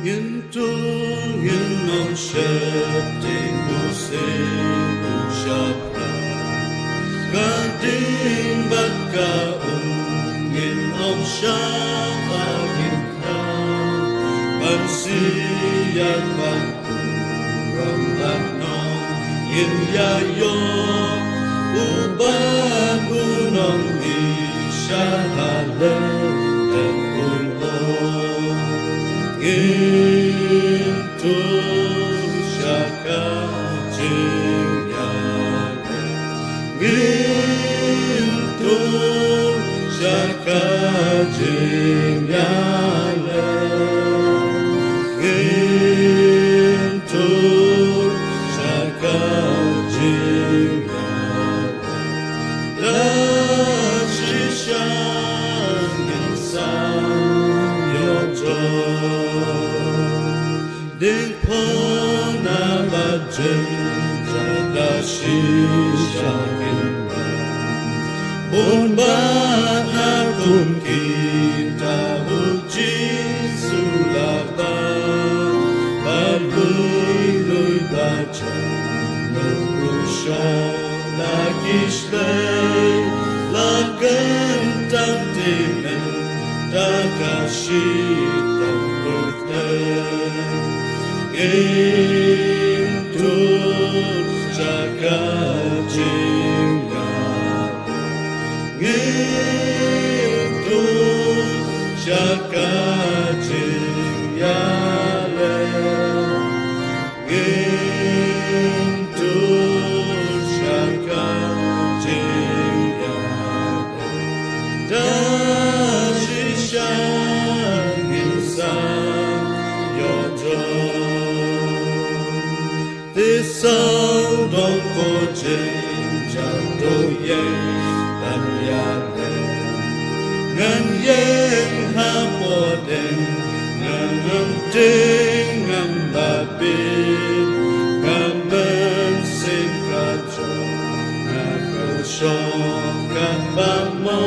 Into in on shedding Hussein Ushapra Gading Baka in on Shama Ginta Bansiyat Baku Rambanon in Yayo Ubagunong Ishahale Into Shaka Jingyale Into Shaka Jingyale Into Shaka Jingyale La Shishan Insan Yojo Ding pona bajen jada shisha kinba Bon ba akum kita uji sulaba Balui lui baca Nurusha la kishlay La kentam timen Takashita birthday Into Shaka Jingyale Into Shaka Jingyale Into Shaka Jingyale Dashishan Insan Yojo This sound don't go change do yen ban yale ngan yen ha po den ngan ting ngam ba bi ngam ben sin ka cho na ko sho ka ba mo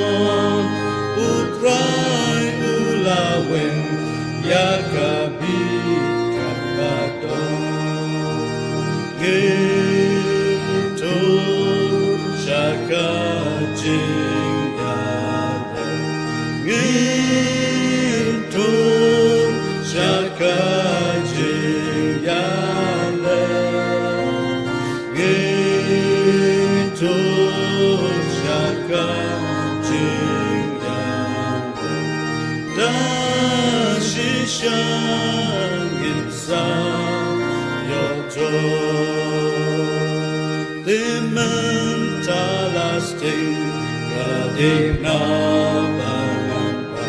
u cry u la wen ya ka bi ka ba do Into Shaka Jingyale Into Shaka Jingyale Into Shaka Jingyale Dashishan Insan Yojo Lasting Gading na Banamba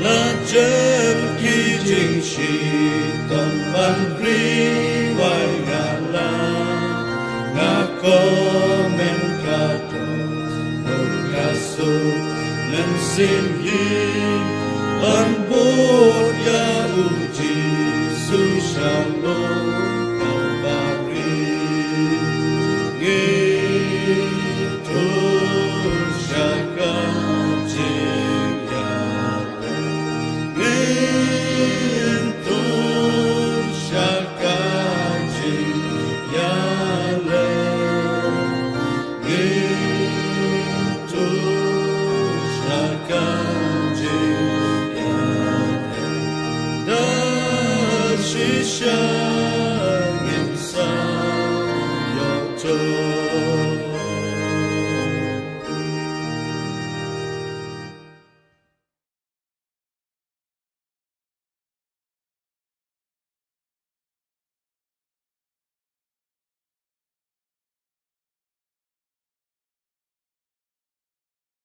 La Jem Ki Jing Shi Tam Ban Pri Wai Ngala Nga Komen Kato No Kasu Nen Sim Yi Ban